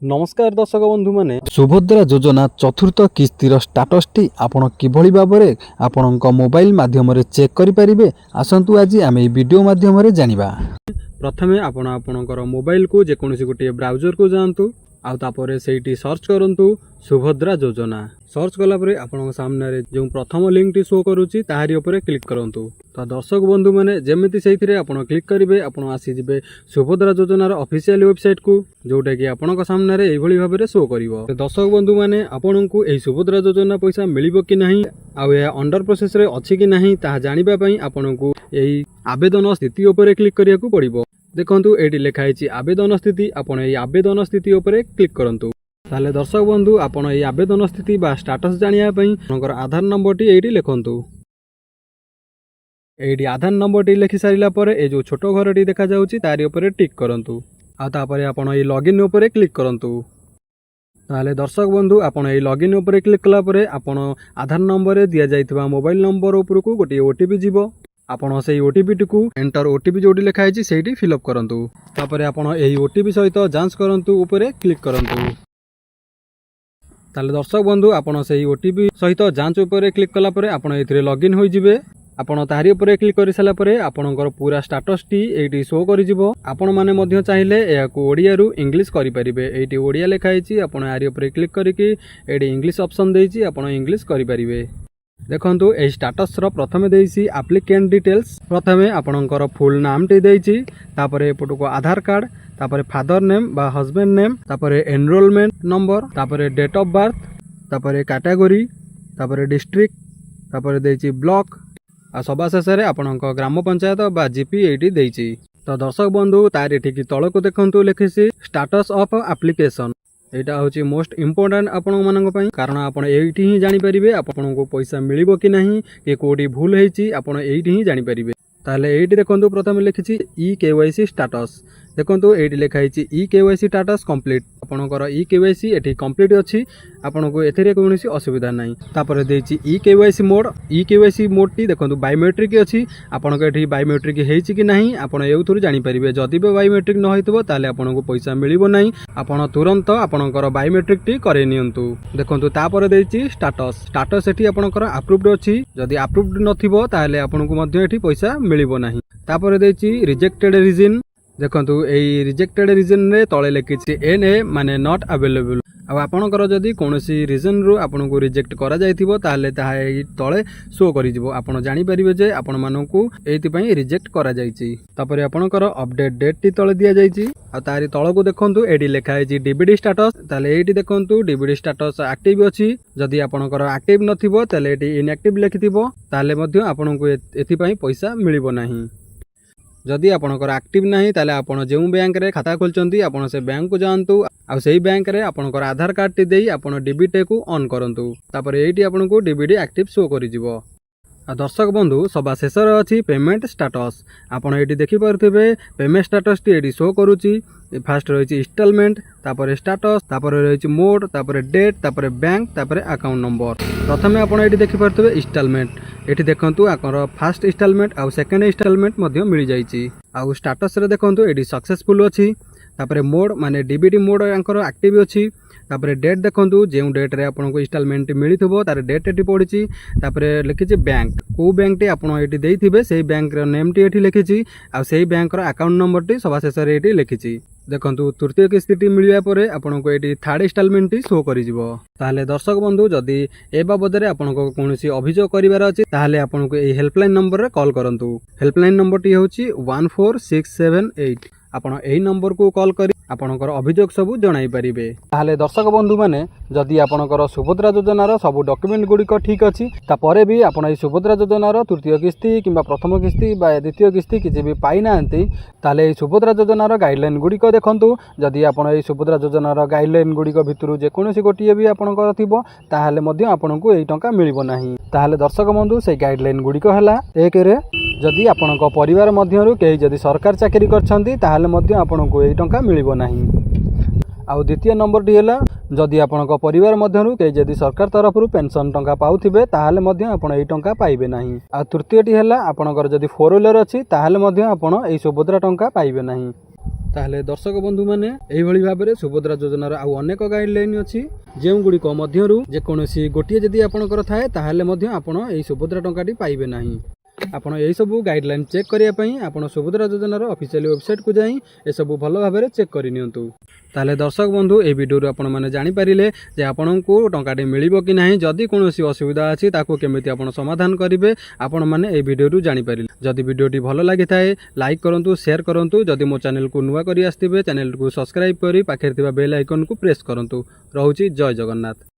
नमस्कार दर्शक बंधु माने सुभद्रा योजना चतुर्थ किस्तिर स्टाटसटी आपण किभଳି भाबरे आपणक मोबाइल माध्यम चेक करि परिबे आसंतु आज आम वीडियो माध्यम जानिबा। प्रथमे आपण आपणकर मोबाइल को जेकोसी गोटे ब्राउजर को जातु आउे से सर्च करंतु सुभद्रा योजना सर्च कलापर आपण सामने जो प्रथम लिंक टी शो करुच्ची ताहारी उपरे क्लिक करंतु। तो दर्शक बंधु मैंने जमीती से आपण क्लिक करेंगे आपण आसीजे सुभद्रा योजनार ऑफिशियल वेबसाइट को जोटा कि आपण सामने यही भाव में शो कर। दर्शक बंधु मैंने आपण को यही सुभद्रा योजना पैसा मिलिबो कि नहीं आउ अंडर प्रोसेस रे अछि कि नहीं ताहा जानिबा पई आपण को यही आवेदन स्थिति उपरे क्लिक करिया को पड़िबो। देखंतु एटी लिखाई आवेदन स्थिति आपण यही आवेदन स्थिति उपरे क्लिक करंतु। ताले दर्शक बंधु आपण यही आवेदन स्थिति बा स्टेटस जानिया पई आपनकर आधार नंबर टी एटी लिखंतु। एटी आधार नंबर टी लिखि सारिला परे ए जो छोटो घर टी देखा जाउची तारी उपरे टिक करंतु। आ तापरे आपण यही लॉगिन उपरे क्लिक करंतु। ताले दर्शक बंधु आपण यही लॉगिन उपरे क्लिक कला परे आपण आधार नंबर रे दिया जाइतबा मोबाइल नंबर उपरकू गोटे ओटीपी जीवो। आपण से ओटीपी टी को एंटर ओटीपी जोडी लिखाई छि सेठी फिल अप करंतु। तापरे आपण एही ओटीपी सहित जांच करंतु उपरे क्लिक करंतु। ताले दर्शक बंधु आपण से ओटीपी सहित जांच उपरे क्लिक कला परे आपण एथिरे लॉगिन होई जिवे। आपण तारी उपरे क्लिक करि साला परे आपणकर पूरा स्टेटस टी एटी शो करि जिवो। आपण माने मध्य चाहिले एयाकू ओडिया रु इंग्लिश करि परिबे। एटी ओडिया लिखाई छि आपण आरी उपरे क्लिक करिकि एटी इंग्लिश ऑप्शन देइछि आपण इंग्लिश करि परिबे। देखंतु ए स्टेटस रो प्रथमे देइछि एप्लिकेंट डिटेल्स। प्रथमे आपणकर फुल नाम टी देइछि तापरे एपटको आधार कार्ड तापरे फादर नेम बा हस्बैंड नेम तापरे एनरोलमेंट नंबर तापरे डेट ऑफ बर्थ तापरे कैटेगरी तापरे डिस्ट्रिक्ट तापरे देइछि ब्लॉक आ सभा शेष में आपणक ग्राम पंचायत बा जीपी एटी देइछि। तो दर्शक बंधु तार ठीक तलको देखंतु लिखिछि स्टेटस ऑफ एप्लिकेशन। एटा होची मोस्ट इम्पोर्टेंट आपण मानक पई कारण आपण एठी ही जानि परिबे आपण को पैसा मिलिबो कि नहीं कि कोडी भूल हेछि आपण एठी ही जानि परिबे। ताले एठी देखंतु प्रथम लिखिछि ई केवाईसी स्टेटस। देखंतु एठी लिखाई छि ई केवाईसी स्टेटस कंप्लीट। आपणकर ई केवाईसी एठी कंप्लीट अछि आपण को एथिरे कोनोसी असुविधा नाही। तापर देछि e KYC mode. E KYC mode टी देखंतु बायोमेट्रिक अछि आपण को एठी बायोमेट्रिक हेछि कि नाही आपण एउथुरु जानि परिबे। जदि बे बायोमेट्रिक न होइतबो ताले आपण को पैसा मिलिबो नाही। आपण तुरंत आपणकर बायोमेट्रिक टी करे नियंतु। देखंतु तापर देछि स्टेटस। स्टेटस एठी आपणकर अप्रूव्ड अछि। जदि अप्रूव्ड नथिबो ताले आपण को मध्ये एठी पैसा मिलिबो नाही। तापर देछि रिजेक्टेड रीजन। देखंतु एई रिजेक्टेड रीजन रे तळे लिखिछि एनए माने नॉट अवेलेबल। आ आपणकर जदि कोनोसी रीजन रु आपण को रिजेक्ट करा जायथिबो ताले ताहा एई तळे शो करि जिवो। आपण जानि परिबे जे आपण मानकू एति पई रिजेक्ट करा जायछि। तापरे आपणकर अपडेट डेट टी तळे दिया जायछि। आ तारि तळको देखंतु एडी लेखा है डीबीडी स्टेटस। ताले एटी देखंतु डीबीडी स्टेटस एक्टिव अछि। जदि आपणकर एक्टिव नथिबो ताले एटी इनएक्टिव लिखिथिबो ताले मध्ये आपण को एति पई पैसा मिलिबो नाही। जदि आपणकर एक्टिव नहीं ताले आपण जेउ बैंक रे खाता खोलचंती आपण से बैंक को जानतु आ सेही बैंक रे आपणकर आधार कार्ड टी देई आपण डीबीटी को ऑन करंतु। तापर एटी आपण को डीबीटी एक्टिव शो करि जिवो। आ दर्शक बंधु सभा शेष रे अछि पेमेंट स्टेटस। आपण एटी देखि परथिबे पेमेंट स्टेटस टी एटी शो करूची। फास्ट रहिछि इंस्टॉलमेंट तापर स्टेटस तापर रहिछि मोड तापर डेट तापर बैंक तापर अकाउंट नंबर। प्रथमे आपण एटी देखि परथिबे इंस्टॉलमेंट। एटी देखंतु आकर फर्स्ट इंस्टॉलमेंट आ सेकंड इंस्टॉलमेंट मध्ये मिलि जाइछि। आ स्टेटस रे देखंतु एटी सक्सेसफुल अछि। तापर मोड माने डीबीटी मोड आकर एक्टिव अछि। तापर डेट देखंतु जेउ डेट रे आपन को इंस्टॉलमेंट मिलिथबो तार डेट एटी पडिछि। तापर लिखिछि बैंक को बैंक टी आपन एटी देइथिबे सेही बैंक रो नेम टी एटी लिखिछि आ सेही बैंक रो अकाउंट नंबर टी सभा शेष रे एटी लिखिछि। देखंतु तृतीय किस्ती टी मिलिया परे आपन को एटी थर्ड इंस्टॉलमेंट टी शो करि जिवो। ताले दर्शक बंधु जदि ए बाबद रे आपन को कोनोसी अभियोग करिवार अछि ताले आपन को ए हेल्पलाइन नंबर रे कॉल करंतु। हेल्पलाइन नंबर टी होछि 14678। आपण एही नंबर को कॉल करी आपणकर अभियोग सबू जणाई परिबे। ताले दर्शक बंधु माने जदि आपणकर सुभद्रा योजनार सबू डॉक्यूमेंट गुड़िक ठीक अछि तापरे भी आपण एही सुभद्रा योजनार तृतीय किस्ती किंबा प्रथम किस्ती बा द्वितीय किस्ती किछि भी पाई नांती ताले एही सुभद्रा योजनार गाइडलाइन गुड़िक देखंतु। जदि आपण एही सुभद्रा योजनार गाइडलाइन गुड़िक भितरु जे कोनोसी गोटिए भी आपणकर थिबो ताहाले मध्ये आपणको एही टंका मिलिबो नाही। ताहाले दर्शक बंधु से गाइडलाइन गुड़िक हला एक रे जदि आपणको परिवार मध्यरु केही जदि सरकार चाकरी करछंती ताहाले मध्ये आपणको एही टंका मिलिबो नाही। आउ द्वितीय नंबर टी हैला जदि आपणको परिवार मध्यरु केही जदि सरकार तरफरु पेंशन टंका पाउथिबे ताहाले मध्ये आपण एही टंका पाइबे नाही। आ तृतीय टी हैला आपणकर जदि फोर व्हीलर अछि ताहाले मध्ये आपण एही सुभद्रा टंका पाइबे नाही। ତାହେଲେ ଦର୍ଶକ ବନ୍ଧୁମାନେ ଏଇଭଳି ଭାବରେ ସୁଭଦ୍ରା ଯୋଜନାର ଆଉ ଅନେକ ଗାଇଡଲାଇନ୍ ଅଛି ଯେଉଁଗୁଡ଼ିକ ମଧ୍ୟରୁ ଯେକୌଣସି ଗୋଟିଏ ଯଦି ଆପଣଙ୍କର ଥାଏ ତାହେଲେ ମଧ୍ୟ ଆପଣ ଏହି ସୁଭଦ୍ରା ଟଙ୍କାଟି ପାଇବେ ନାହିଁ। ଆପଣ ଏହିସବୁ ଗାଇଡଲାଇନ୍ ଚେକ୍ କରିବା ପାଇଁ ଆପଣ ସୁଭଦ୍ରା ଯୋଜନାର ଅଫିସିଆଲି ୱେବସାଇଟ୍କୁ ଯାଇ ଏସବୁ ଭଲ ଭାବରେ ଚେକ୍ କରିନିଅନ୍ତୁ। ତାହେଲେ ଦର୍ଶକ ବନ୍ଧୁ ଏହି ଭିଡ଼ିଓରୁ ଆପଣମାନେ ଜାଣିପାରିଲେ ଯେ ଆପଣଙ୍କୁ ଟଙ୍କାଟି ମିଳିବ କି ନାହିଁ, ଯଦି କୌଣସି ଅସୁବିଧା ଅଛି ତାକୁ କେମିତି ଆପଣ ସମାଧାନ କରିବେ ଆପଣମାନେ ଏହି ଭିଡ଼ିଓରୁ ଜାଣିପାରିଲେ। ଯଦି ଭିଡ଼ିଓଟି ଭଲ ଲାଗିଥାଏ ଲାଇକ୍ କରନ୍ତୁ, ସେୟାର କରନ୍ତୁ। ଯଦି ମୋ ଚ୍ୟାନେଲକୁ ନୂଆ କରି ଆସିଥିବେ ଚ୍ୟାନେଲକୁ ସବସ୍କ୍ରାଇବ୍ କରି ପାଖରେ ଥିବା ବେଲ୍ ଆଇକନ୍କୁ ପ୍ରେସ୍ କରନ୍ତୁ। ରହୁଛି ଜୟ ଜଗନ୍ନାଥ।